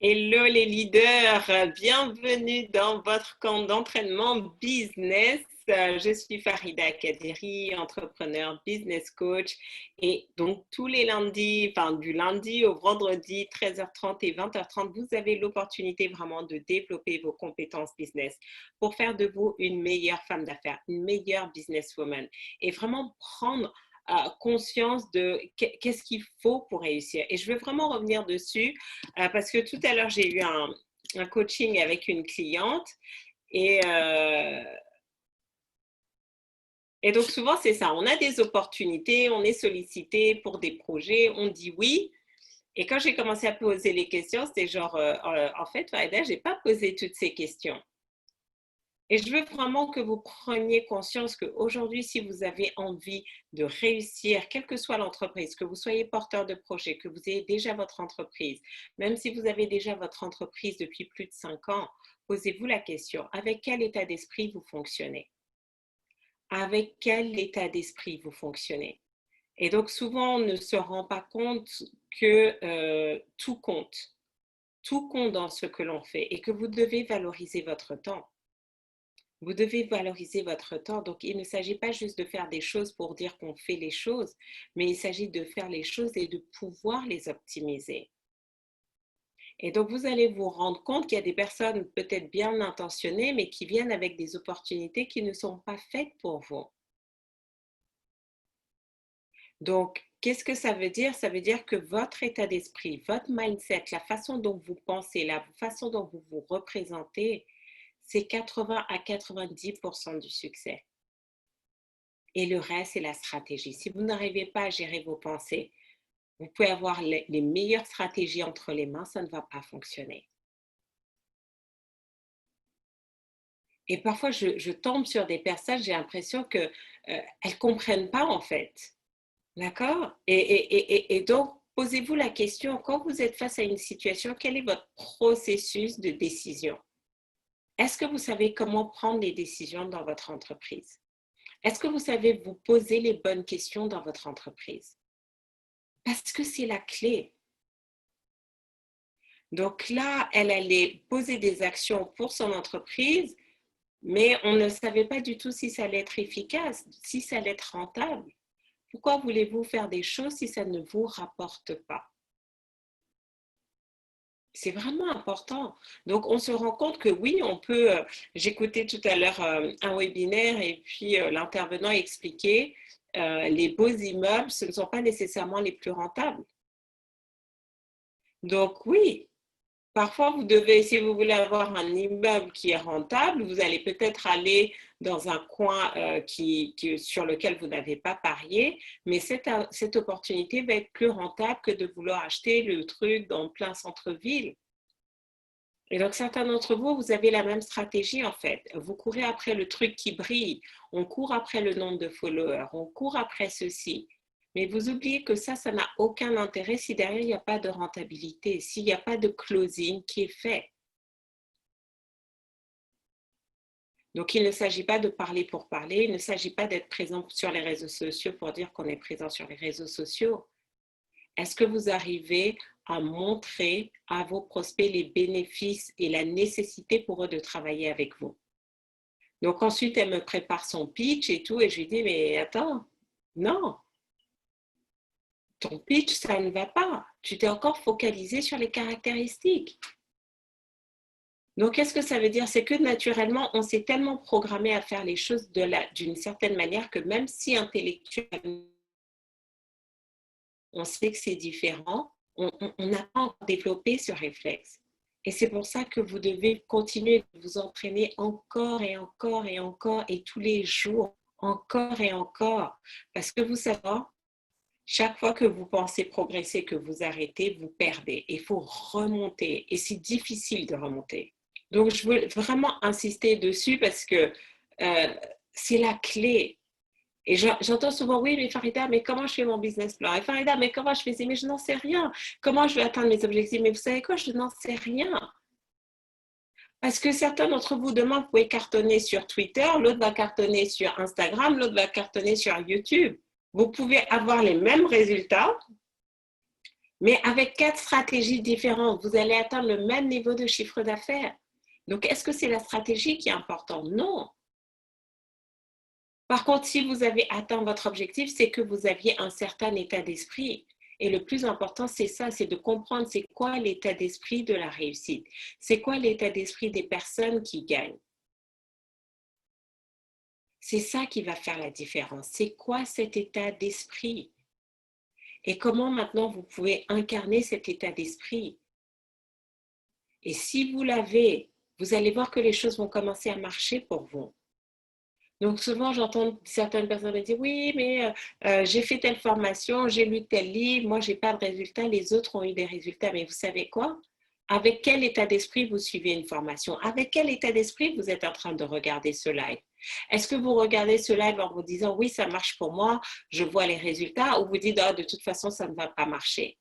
Hello les leaders, bienvenue dans votre camp d'entraînement business. Je suis Farida Kadiri, entrepreneur, business coach et donc tous les lundis, enfin du lundi au vendredi 13h30 et 20h30, vous avez l'opportunité vraiment de développer vos compétences business pour faire de vous une meilleure femme d'affaires, une meilleure businesswoman et vraiment prendre conscience de qu'est-ce qu'il faut pour réussir. Et je veux vraiment revenir dessus parce que tout à l'heure, j'ai eu un coaching avec une cliente et, euh, et donc souvent, c'est ça. On a des opportunités, on est sollicité pour des projets, on dit oui. Et quand j'ai commencé à poser les questions, c'était genre, en fait, Farida, je n'ai pas posé toutes ces questions. Et je veux vraiment que vous preniez conscience qu'aujourd'hui, si vous avez envie de réussir, quelle que soit l'entreprise, que vous soyez porteur de projet, que vous ayez déjà votre entreprise, même si vous avez déjà votre entreprise depuis plus de 5 ans, posez-vous la question, avec quel état d'esprit vous fonctionnez? Avec quel état d'esprit vous fonctionnez? Et donc, souvent, on ne se rend pas compte que tout compte. Tout compte dans ce que l'on fait et que vous devez valoriser votre temps. Vous devez valoriser votre temps. Donc, il ne s'agit pas juste de faire des choses pour dire qu'on fait les choses, mais il s'agit de faire les choses et de pouvoir les optimiser. Et donc, vous allez vous rendre compte qu'il y a des personnes peut-être bien intentionnées, mais qui viennent avec des opportunités qui ne sont pas faites pour vous. Donc, qu'est-ce que ça veut dire? Ça veut dire que votre état d'esprit, votre mindset, la façon dont vous pensez, la façon dont vous vous représentez, c'est 80 à 90% du succès. Et le reste, c'est la stratégie. Si vous n'arrivez pas à gérer vos pensées, vous pouvez avoir les meilleures stratégies entre les mains, ça ne va pas fonctionner. Et parfois, je tombe sur des personnes, j'ai l'impression qu'elles ne comprennent pas en fait. D'accord? Et donc, posez-vous la question, quand vous êtes face à une situation, quel est votre processus de décision? Est-ce que vous savez comment prendre les décisions dans votre entreprise? Est-ce que vous savez vous poser les bonnes questions dans votre entreprise? Parce que c'est la clé. Donc là, elle allait poser des actions pour son entreprise, mais on ne savait pas du tout si ça allait être efficace, si ça allait être rentable. Pourquoi voulez-vous faire des choses si ça ne vous rapporte pas? C'est vraiment important. Donc, on se rend compte que oui, on peut, j'écoutais tout à l'heure un webinaire et puis l'intervenant expliquait, les beaux immeubles, ce ne sont pas nécessairement les plus rentables. Donc oui, parfois, vous devez, si vous voulez avoir un immeuble qui est rentable, vous allez peut-être aller dans un coin sur lequel vous n'avez pas parié, mais cette opportunité va être plus rentable que de vouloir acheter le truc dans plein centre-ville. Et donc, certains d'entre vous, vous avez la même stratégie en fait. Vous courez après le truc qui brille, on court après le nombre de followers, on court après ceci. Mais vous oubliez que ça n'a aucun intérêt si derrière, il n'y a pas de rentabilité, s'il n'y a pas de closing qui est fait. Donc, il ne s'agit pas de parler pour parler, il ne s'agit pas d'être présent sur les réseaux sociaux pour dire qu'on est présent sur les réseaux sociaux. Est-ce que vous arrivez à montrer à vos prospects les bénéfices et la nécessité pour eux de travailler avec vous? Donc ensuite, elle me prépare son pitch et tout, et je lui dis, mais attends, non, ton pitch, ça ne va pas. Tu t'es encore focalisé sur les caractéristiques. Donc, qu'est-ce que ça veut dire? C'est que naturellement, on s'est tellement programmé à faire les choses d'une certaine manière que même si intellectuellement, on sait que c'est différent, on n'a pas encore développé ce réflexe. Et c'est pour ça que vous devez continuer de vous entraîner encore et encore et encore et tous les jours, encore et encore. Parce que vous savez, chaque fois que vous pensez progresser, que vous arrêtez, vous perdez. Il faut remonter et c'est difficile de remonter. Donc, je veux vraiment insister dessus parce que c'est la clé. Et j'entends souvent, oui, mais Farida, mais comment je fais mon business plan? Et Farida, mais comment je fais ça? Mais je n'en sais rien. Comment je vais atteindre mes objectifs? Mais vous savez quoi? Je n'en sais rien. Parce que certains d'entre vous, demain, vous pouvez cartonner sur Twitter, l'autre va cartonner sur Instagram, l'autre va cartonner sur YouTube. Vous pouvez avoir les mêmes résultats, Mais avec 4 stratégies différentes, vous allez atteindre le même niveau de chiffre d'affaires. Donc, est-ce que c'est la stratégie qui est importante? Non. Par contre, si vous avez atteint votre objectif, c'est que vous aviez un certain état d'esprit. Et le plus important, c'est ça, c'est de comprendre c'est quoi l'état d'esprit de la réussite. C'est quoi l'état d'esprit des personnes qui gagnent. C'est ça qui va faire la différence. C'est quoi cet état d'esprit? Et comment maintenant vous pouvez incarner cet état d'esprit? Et si vous l'avez, vous allez voir que les choses vont commencer à marcher pour vous. Donc souvent, j'entends certaines personnes me dire, oui, mais j'ai fait telle formation, j'ai lu tel livre, moi, je n'ai pas de résultats, les autres ont eu des résultats. Mais vous savez quoi? Avec quel état d'esprit vous suivez une formation? Avec quel état d'esprit vous êtes en train de regarder ce live? Est-ce que vous regardez ce live en vous disant, oui, ça marche pour moi, je vois les résultats, ou vous dites, oh, de toute façon, ça ne va pas marcher?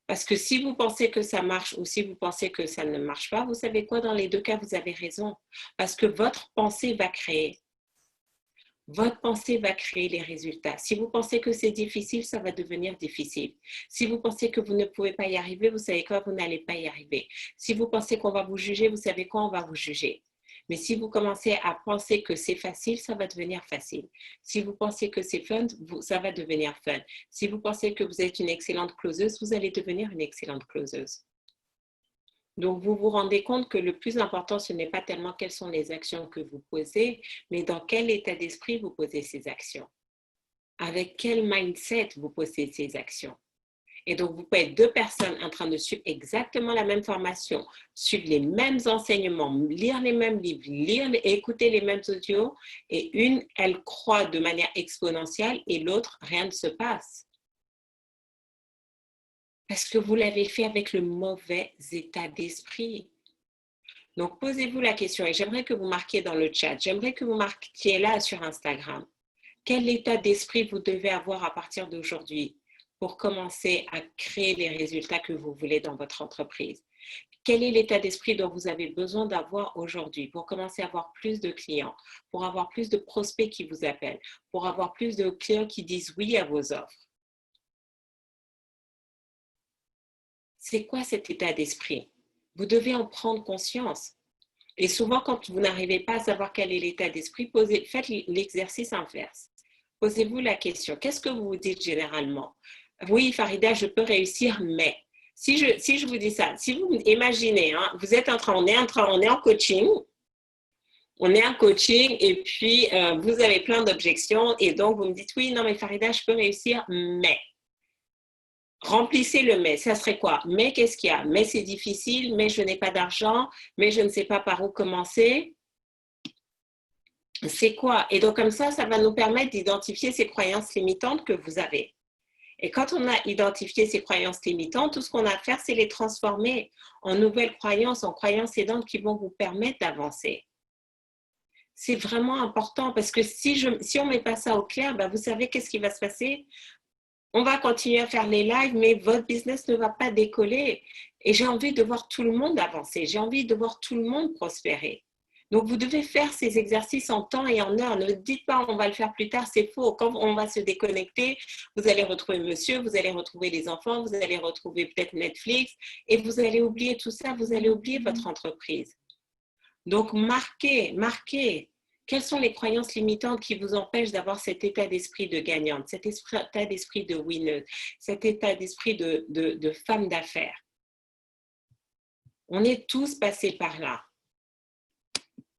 Parce que si vous pensez que ça marche ou si vous pensez que ça ne marche pas, vous savez quoi, dans les deux cas, vous avez raison. Parce que votre pensée va créer. Votre pensée va créer les résultats. Si vous pensez que c'est difficile, ça va devenir difficile. Si vous pensez que vous ne pouvez pas y arriver, vous savez quoi, vous n'allez pas y arriver. Si vous pensez qu'on va vous juger, vous savez quoi, on va vous juger. Mais si vous commencez à penser que c'est facile, ça va devenir facile. Si vous pensez que c'est fun, ça va devenir fun. Si vous pensez que vous êtes une excellente closeuse, vous allez devenir une excellente closeuse. Donc, vous vous rendez compte que le plus important, ce n'est pas tellement quelles sont les actions que vous posez, mais dans quel état d'esprit vous posez ces actions. Avec quel mindset vous posez ces actions. Et donc, vous pouvez être deux personnes en train de suivre exactement la même formation, suivre les mêmes enseignements, lire les mêmes livres, écouter les mêmes audios, et une, elle croît de manière exponentielle et l'autre, rien ne se passe. Parce que vous l'avez fait avec le mauvais état d'esprit. Donc, posez-vous la question et j'aimerais que vous marquiez dans le chat, j'aimerais que vous marquiez là sur Instagram. Quel état d'esprit vous devez avoir à partir d'aujourd'hui pour commencer à créer les résultats que vous voulez dans votre entreprise? Quel est l'état d'esprit dont vous avez besoin d'avoir aujourd'hui pour commencer à avoir plus de clients, pour avoir plus de prospects qui vous appellent, pour avoir plus de clients qui disent oui à vos offres? C'est quoi cet état d'esprit? Vous devez en prendre conscience. Et souvent, quand vous n'arrivez pas à savoir quel est l'état d'esprit, faites l'exercice inverse. Posez-vous la question, qu'est-ce que vous vous dites généralement? Oui, Farida, je peux réussir, mais... Si je vous dis ça, si vous imaginez, hein, vous êtes on est en coaching, et puis vous avez plein d'objections et donc vous me dites, oui, non, mais Farida, je peux réussir, mais... Remplissez le mais, ça serait quoi? Mais qu'est-ce qu'il y a? Mais c'est difficile, mais je n'ai pas d'argent, mais je ne sais pas par où commencer. C'est quoi? Et donc comme ça va nous permettre d'identifier ces croyances limitantes que vous avez. Et quand on a identifié ces croyances limitantes, tout ce qu'on a à faire, c'est les transformer en nouvelles croyances, en croyances aidantes qui vont vous permettre d'avancer. C'est vraiment important parce que si on ne met pas ça au clair, ben vous savez qu'est-ce qui va se passer? On va continuer à faire les lives, mais votre business ne va pas décoller. Et j'ai envie de voir tout le monde avancer. J'ai envie de voir tout le monde prospérer. Donc, vous devez faire ces exercices en temps et en heure. Ne dites pas, on va le faire plus tard, c'est faux. Quand on va se déconnecter, vous allez retrouver monsieur, vous allez retrouver les enfants, vous allez retrouver peut-être Netflix et vous allez oublier tout ça, vous allez oublier votre entreprise. Donc, marquez. Quelles sont les croyances limitantes qui vous empêchent d'avoir cet état d'esprit de gagnante, cet état d'esprit de winner, cet état d'esprit de femme d'affaires? On est tous passés par là.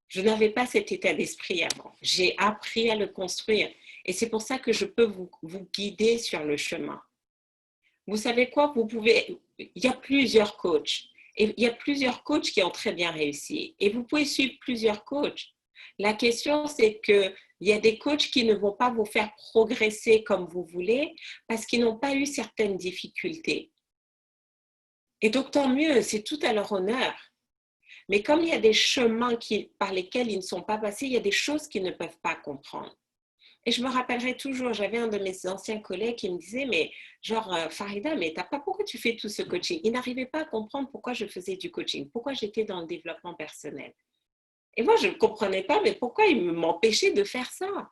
Je n'avais pas cet état d'esprit avant. J'ai appris à le construire. Et c'est pour ça que je peux vous guider sur le chemin. Vous savez quoi? Il y a plusieurs coachs. Et il y a plusieurs coachs qui ont très bien réussi. Et vous pouvez suivre plusieurs coachs. La question, c'est qu'il y a des coachs qui ne vont pas vous faire progresser comme vous voulez parce qu'ils n'ont pas eu certaines difficultés. Et donc, tant mieux, c'est tout à leur honneur. Mais comme il y a des chemins par lesquels ils ne sont pas passés, il y a des choses qu'ils ne peuvent pas comprendre. Et je me rappellerai toujours, j'avais un de mes anciens collègues qui me disait, mais genre, Farida, mais pourquoi tu fais tout ce coaching? Il n'arrivait pas à comprendre pourquoi je faisais du coaching, pourquoi j'étais dans le développement personnel. Et moi, je ne comprenais pas, mais pourquoi il m'empêchait de faire ça?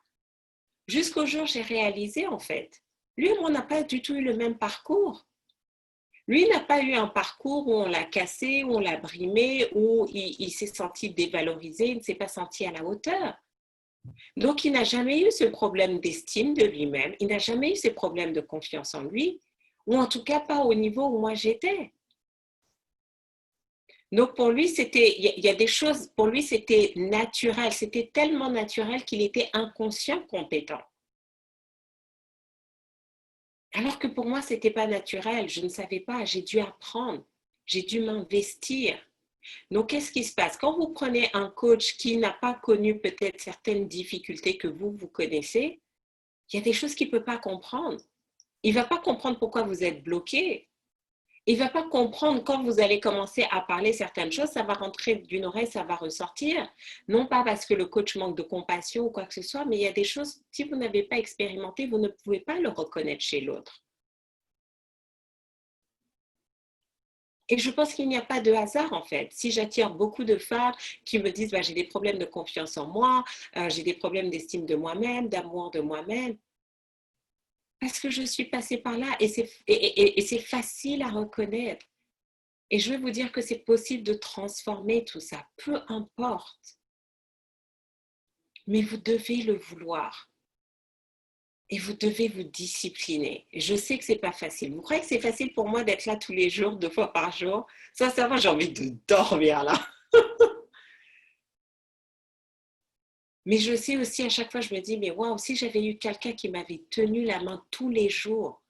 Jusqu'au jour, j'ai réalisé, en fait, Lui et moi, on n'a pas du tout eu le même parcours. Lui n'a pas eu un parcours où on l'a cassé, où on l'a brimé, où il s'est senti dévalorisé, il ne s'est pas senti à la hauteur. Donc, il n'a jamais eu ce problème d'estime de lui-même, il n'a jamais eu ce problème de confiance en lui, ou en tout cas pas au niveau où moi j'étais. Donc, pour lui, il y a des choses, pour lui, c'était naturel, c'était tellement naturel qu'il était inconscient compétent. Alors que pour moi, ce n'était pas naturel, je ne savais pas, j'ai dû apprendre, j'ai dû m'investir. Donc, qu'est-ce qui se passe? Quand vous prenez un coach qui n'a pas connu peut-être certaines difficultés que vous connaissez, il y a des choses qu'il ne peut pas comprendre. Il ne va pas comprendre pourquoi vous êtes bloqué. Il ne va pas comprendre quand vous allez commencer à parler certaines choses, ça va rentrer d'une oreille, ça va ressortir. Non pas parce que le coach manque de compassion ou quoi que ce soit, mais il y a des choses, si vous n'avez pas expérimenté, vous ne pouvez pas le reconnaître chez l'autre. Et je pense qu'il n'y a pas de hasard en fait. Si j'attire beaucoup de femmes qui me disent j'ai des problèmes de confiance en moi, j'ai des problèmes d'estime de moi-même, d'amour de moi-même, parce que je suis passée par là et c'est facile à reconnaître. Et je veux vous dire que c'est possible de transformer tout ça, peu importe. Mais vous devez le vouloir. Et vous devez vous discipliner. Et je sais que ce n'est pas facile. Vous croyez que c'est facile pour moi d'être là tous les jours, 2 fois par jour? Sincèrement, j'ai envie de dormir là. Mais je sais aussi, à chaque fois, je me dis, mais waouh, si j'avais eu quelqu'un qui m'avait tenu la main tous les jours.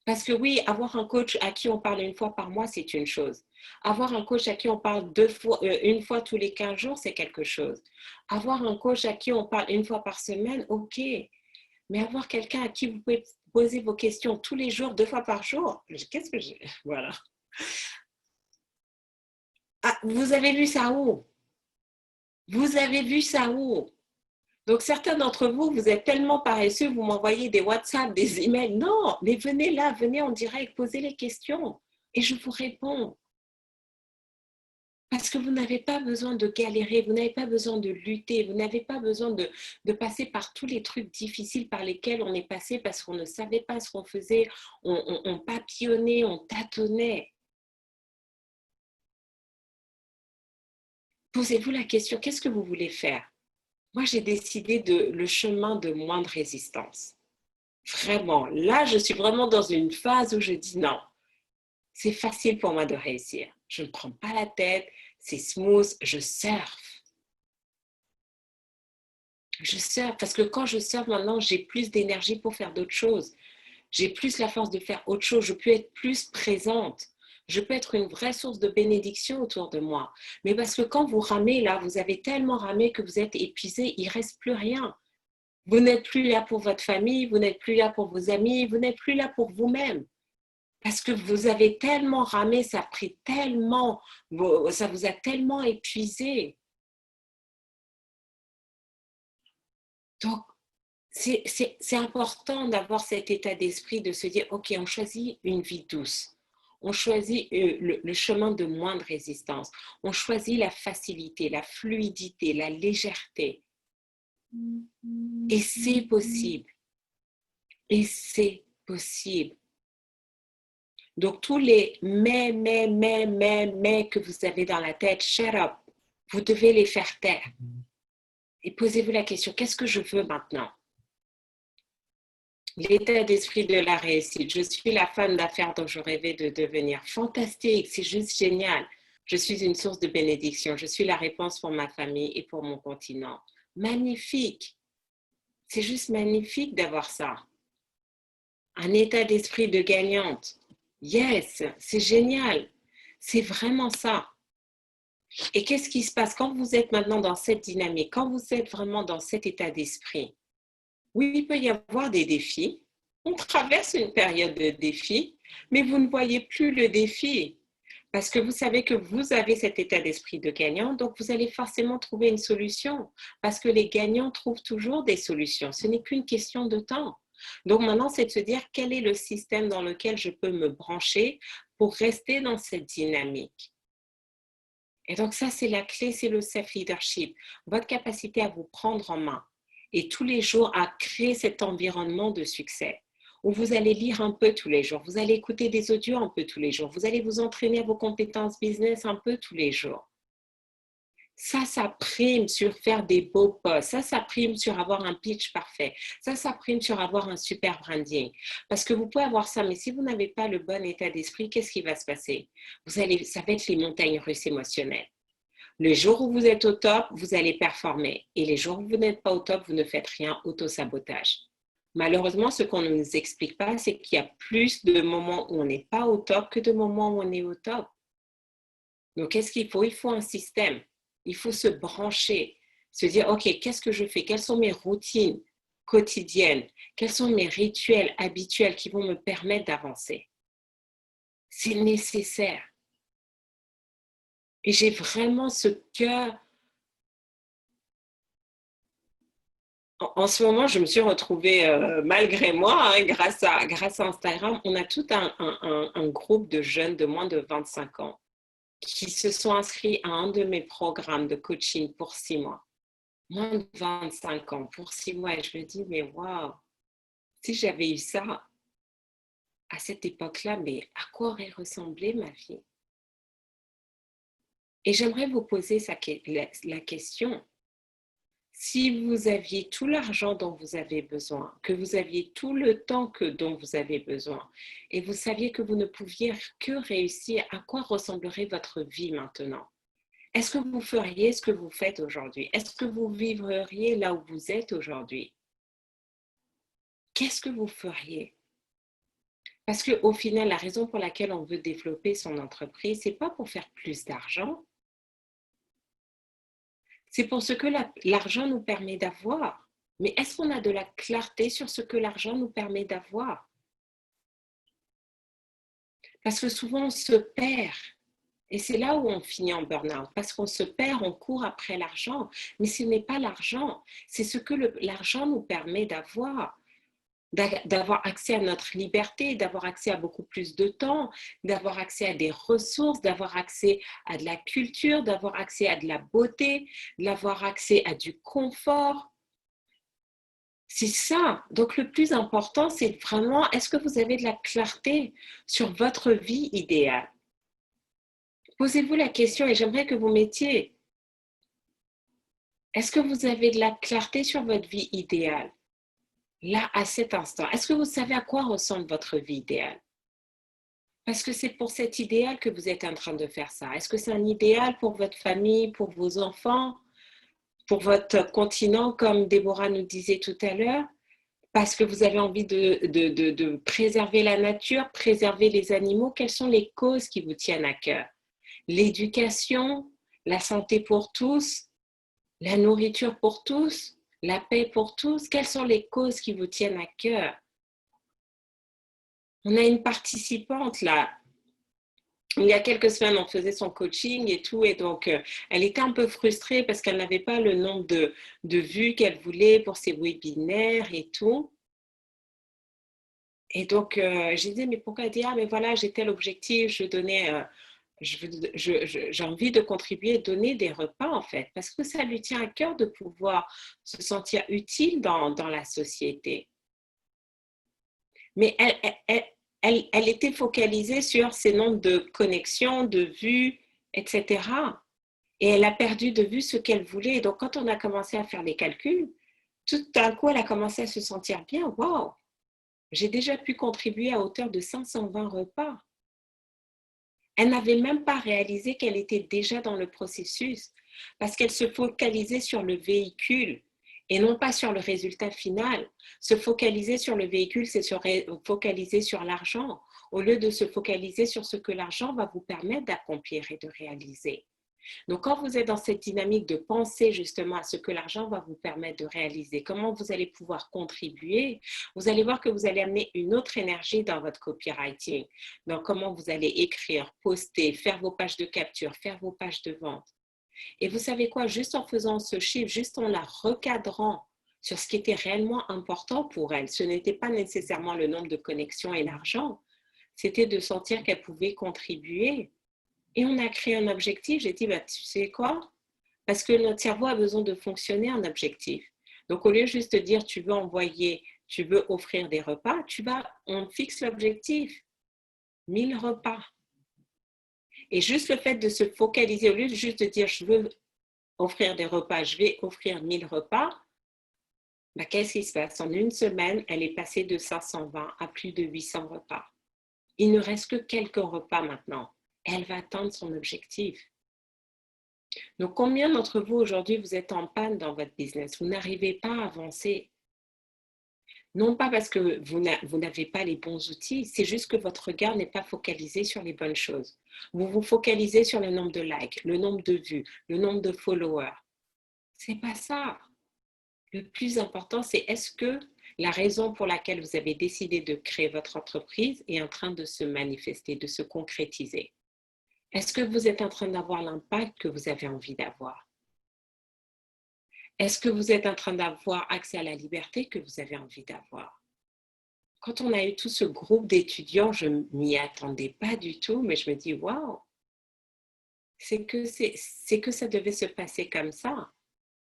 Parce que oui, avoir un coach à qui on parle 1 fois par mois, c'est une chose. Avoir un coach à qui on parle 1 fois tous les 15 jours, c'est quelque chose. Avoir un coach à qui on parle 1 fois par semaine, ok. Mais avoir quelqu'un à qui vous pouvez poser vos questions tous les jours, 2 fois par jour, qu'est-ce que j'ai? Voilà. Ah, vous avez vu ça où? Vous avez vu ça où? Donc, certains d'entre vous, vous êtes tellement paresseux, vous m'envoyez des WhatsApp, des emails. Non, mais venez là, venez en direct, posez les questions et je vous réponds. Parce que vous n'avez pas besoin de galérer, vous n'avez pas besoin de lutter, vous n'avez pas besoin de passer par tous les trucs difficiles par lesquels on est passé parce qu'on ne savait pas ce qu'on faisait, on papillonnait, on tâtonnait. Posez-vous la question, qu'est-ce que vous voulez faire? Moi, j'ai décidé le chemin de moindre résistance. Vraiment, là, je suis vraiment dans une phase où je dis non, c'est facile pour moi de réussir. Je ne prends pas la tête, c'est smooth, je surfe. Je surfe parce que quand je surfe maintenant, j'ai plus d'énergie pour faire d'autres choses. J'ai plus la force de faire autre chose. Je peux être plus présente. Je peux être une vraie source de bénédiction autour de moi. Mais parce que quand vous ramez là, vous avez tellement ramé que vous êtes épuisé, il ne reste plus rien. Vous n'êtes plus là pour votre famille, vous n'êtes plus là pour vos amis, vous n'êtes plus là pour vous-même. Parce que vous avez tellement ramé, ça vous a tellement épuisé. Donc, c'est important d'avoir cet état d'esprit de se dire, OK, on choisit une vie douce. On choisit le chemin de moindre résistance. On choisit la facilité, la fluidité, la légèreté. Et c'est possible. Et c'est possible. Donc, tous les mais que vous avez dans la tête, shut up. Vous devez les faire taire. Et posez-vous la question, qu'est-ce que je veux maintenant? L'état d'esprit de la réussite. Je suis la femme d'affaires dont je rêvais de devenir. Fantastique, c'est juste génial. Je suis une source de bénédiction. Je suis la réponse pour ma famille et pour mon continent. Magnifique. C'est juste magnifique d'avoir ça. Un état d'esprit de gagnante. Yes, c'est génial. C'est vraiment ça. Et qu'est-ce qui se passe quand vous êtes maintenant dans cette dynamique, quand vous êtes vraiment dans cet état d'esprit? Oui, il peut y avoir des défis. On traverse une période de défis, mais vous ne voyez plus le défi parce que vous savez que vous avez cet état d'esprit de gagnant, donc vous allez forcément trouver une solution parce que les gagnants trouvent toujours des solutions. Ce n'est qu'une question de temps. Donc maintenant, c'est de se dire quel est le système dans lequel je peux me brancher pour rester dans cette dynamique. Et donc ça, c'est la clé, c'est le self-leadership, votre capacité à vous prendre en main et tous les jours à créer cet environnement de succès où vous allez lire un peu tous les jours, vous allez écouter des audios un peu tous les jours, vous allez vous entraîner à vos compétences business un peu tous les jours. Ça prime sur faire des beaux posts. Ça prime sur avoir un pitch parfait. Ça prime sur avoir un super branding. Parce que vous pouvez avoir ça, mais si vous n'avez pas le bon état d'esprit, qu'est-ce qui va se passer? Ça va être les montagnes russes émotionnelles. Le jour où vous êtes au top, vous allez performer. Et les jours où vous n'êtes pas au top, vous ne faites rien, auto-sabotage. Malheureusement, ce qu'on ne nous explique pas, c'est qu'il y a plus de moments où on n'est pas au top que de moments où on est au top. Donc, qu'est-ce qu'il faut? Il faut un système. Il faut se brancher, se dire, OK, qu'est-ce que je fais? Quelles sont mes routines quotidiennes? Quels sont mes rituels habituels qui vont me permettre d'avancer? C'est nécessaire. Et j'ai vraiment ce cœur. En ce moment, je me suis retrouvée, malgré moi, hein, grâce à Instagram, on a tout un groupe de jeunes de moins de 25 ans qui se sont inscrits à un de mes programmes de coaching pour 6 mois. Moins de 25 ans, pour 6 mois. Et je me dis, mais waouh, si j'avais eu ça à cette époque-là, mais à quoi aurait ressemblé ma vie? Et j'aimerais vous poser la question. Si vous aviez tout l'argent dont vous avez besoin, que vous aviez tout le temps dont vous avez besoin, et vous saviez que vous ne pouviez que réussir, à quoi ressemblerait votre vie maintenant? Est-ce que vous feriez ce que vous faites aujourd'hui? Est-ce que vous vivriez là où vous êtes aujourd'hui? Qu'est-ce que vous feriez? Parce qu'au final, la raison pour laquelle on veut développer son entreprise, ce n'est pas pour faire plus d'argent, c'est pour ce que l'argent nous permet d'avoir. Mais est-ce qu'on a de la clarté sur ce que l'argent nous permet d'avoir? Parce que souvent, on se perd. Et c'est là où on finit en burn-out. Parce qu'on se perd, on court après l'argent. Mais ce n'est pas l'argent. C'est ce que l'argent nous permet d'avoir. D'avoir accès à notre liberté, d'avoir accès à beaucoup plus de temps, d'avoir accès à des ressources, d'avoir accès à de la culture, d'avoir accès à de la beauté, d'avoir accès à du confort. C'est ça. Donc, le plus important, c'est vraiment, est-ce que vous avez de la clarté sur votre vie idéale? Posez-vous la question et j'aimerais que vous mettiez, est-ce que vous avez de la clarté sur votre vie idéale? Là, à cet instant, est-ce que vous savez à quoi ressemble votre vie idéale? Parce que c'est pour cet idéal que vous êtes en train de faire ça. Est-ce que c'est un idéal pour votre famille, pour vos enfants, pour votre continent, comme Déborah nous disait tout à l'heure? Parce que vous avez envie de préserver la nature, préserver les animaux. Quelles sont les causes qui vous tiennent à cœur? L'éducation, la santé pour tous, la nourriture pour tous, la paix pour tous. Quelles sont les causes qui vous tiennent à cœur? On a une participante là. Il y a quelques semaines, on faisait son coaching et tout, et donc elle était un peu frustrée parce qu'elle n'avait pas le nombre de vues qu'elle voulait pour ses webinaires et tout. Et donc, j'ai dit, mais pourquoi? Elle dit, ah, mais voilà, j'ai tel objectif, j'ai envie de contribuer, donner des repas en fait, parce que ça lui tient à cœur de pouvoir se sentir utile dans la société. Mais elle était focalisée sur ces nombres de connexions, de vues, etc. Et elle a perdu de vue ce qu'elle voulait. Et donc, quand on a commencé à faire les calculs, tout d'un coup, elle a commencé à se sentir bien. Waouh, j'ai déjà pu contribuer à hauteur de 520 repas. Elle n'avait même pas réalisé qu'elle était déjà dans le processus parce qu'elle se focalisait sur le véhicule et non pas sur le résultat final. Se focaliser sur le véhicule, c'est se focaliser sur l'argent au lieu de se focaliser sur ce que l'argent va vous permettre d'accomplir et de réaliser. Donc, quand vous êtes dans cette dynamique de penser justement à ce que l'argent va vous permettre de réaliser, comment vous allez pouvoir contribuer, vous allez voir que vous allez amener une autre énergie dans votre copywriting, dans comment vous allez écrire, poster, faire vos pages de capture, faire vos pages de vente. Et vous savez quoi, juste en faisant ce chiffre, juste en la recadrant sur ce qui était réellement important pour elle, ce n'était pas nécessairement le nombre de connexions et l'argent, c'était de sentir qu'elle pouvait contribuer. Et on a créé un objectif. J'ai dit, bah, tu sais quoi? Parce que notre cerveau a besoin de fonctionner en objectif. Donc, au lieu juste de dire, tu veux envoyer tu veux offrir des repas, on fixe l'objectif, 1000 repas. Et juste le fait de se focaliser, au lieu de juste de dire je veux offrir des repas, je vais offrir 1000 repas, ben, qu'est-ce qui se passe? En une semaine, elle est passée de 520 à plus de 800 repas. Il ne reste que quelques repas maintenant. Elle va atteindre son objectif. Donc, combien d'entre vous aujourd'hui, vous êtes en panne dans votre business? Vous n'arrivez pas à avancer. Non pas parce que vous n'avez pas les bons outils, c'est juste que votre regard n'est pas focalisé sur les bonnes choses. Vous vous focalisez sur le nombre de likes, le nombre de vues, le nombre de followers. C'est pas ça. Le plus important, c'est est-ce que la raison pour laquelle vous avez décidé de créer votre entreprise est en train de se manifester, de se concrétiser? Est-ce que vous êtes en train d'avoir l'impact que vous avez envie d'avoir? Est-ce que vous êtes en train d'avoir accès à la liberté que vous avez envie d'avoir? Quand on a eu tout ce groupe d'étudiants, je ne m'y attendais pas du tout, mais je me dis, waouh, c'est que ça devait se passer comme ça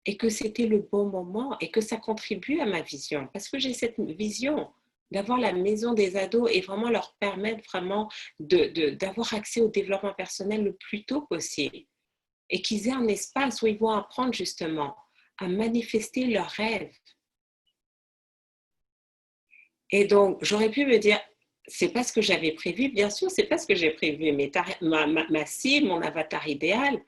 et que c'était le bon moment et que ça contribue à ma vision. Parce que j'ai cette vision d'avoir la maison des ados et vraiment leur permettre vraiment d'avoir accès au développement personnel le plus tôt possible et qu'ils aient un espace où ils vont apprendre justement à manifester leurs rêves. Et donc, j'aurais pu me dire, c'est pas ce que j'avais prévu. Bien sûr, c'est pas ce que j'ai prévu. Mais ma cible, mon avatar idéal,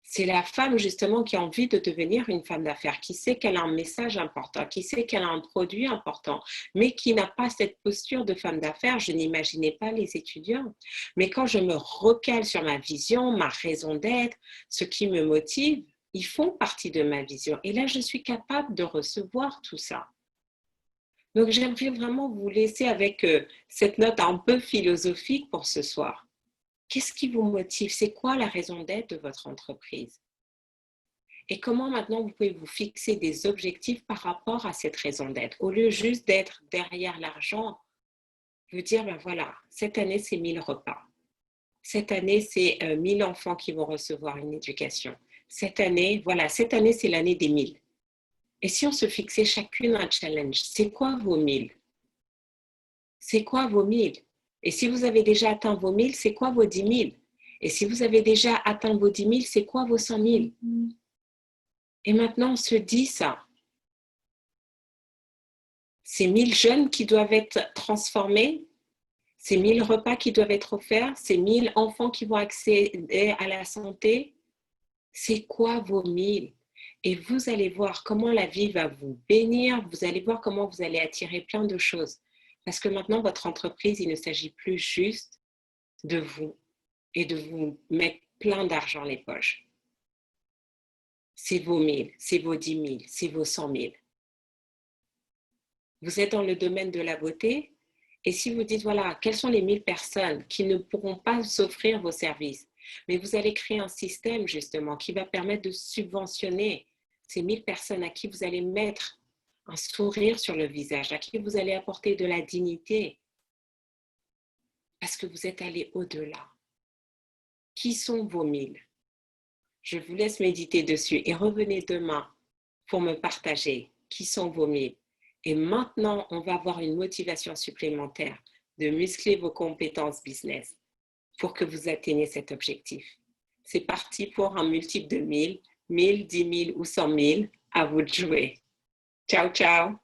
c'est la femme justement qui a envie de devenir une femme d'affaires, qui sait qu'elle a un message important, qui sait qu'elle a un produit important, mais qui n'a pas cette posture de femme d'affaires. Je n'imaginais pas les étudiants. Mais quand je me recale sur ma vision, ma raison d'être, ce qui me motive, ils font partie de ma vision. Et là, je suis capable de recevoir tout ça. Donc, j'aimerais vraiment vous laisser avec cette note un peu philosophique pour ce soir. Qu'est-ce qui vous motive? C'est quoi la raison d'être de votre entreprise? Et comment maintenant vous pouvez vous fixer des objectifs par rapport à cette raison d'être? Au lieu juste d'être derrière l'argent, vous dire, ben voilà, cette année, c'est 1000 repas. Cette année, c'est 1000 enfants qui vont recevoir une éducation. Cette année, voilà, cette année, c'est l'année des 1000. Et si on se fixait chacune un challenge, c'est quoi vos 1000? C'est quoi vos 1000? Et si vous avez déjà atteint vos 1000, c'est quoi vos 10 000? Et si vous avez déjà atteint vos 10 000, c'est quoi vos 100 000? Et maintenant, on se dit ça. Ces 1000 jeunes qui doivent être transformés, ces 1000 repas qui doivent être offerts, ces 1000 enfants qui vont accéder à la santé, c'est quoi vos 1000? Et vous allez voir comment la vie va vous bénir, vous allez voir comment vous allez attirer plein de choses. Parce que maintenant, votre entreprise, il ne s'agit plus juste de vous et de vous mettre plein d'argent dans les poches. C'est vos 1000, c'est vos 10 000, c'est vos 100 000. Vous êtes dans le domaine de la beauté et si vous dites, voilà, quelles sont les 1000 personnes qui ne pourront pas s'offrir vos services, mais vous allez créer un système justement qui va permettre de subventionner ces 1000 personnes à qui vous allez mettre un sourire sur le visage, à qui vous allez apporter de la dignité parce que vous êtes allé au-delà. Qui sont vos 1000? Je vous laisse méditer dessus et revenez demain pour me partager qui sont vos 1000. Et maintenant, on va avoir une motivation supplémentaire de muscler vos compétences business pour que vous atteigniez cet objectif. C'est parti pour un multiple de 1000, 1000, 10 000 ou 100 000. À vous de jouer. Ciao, ciao.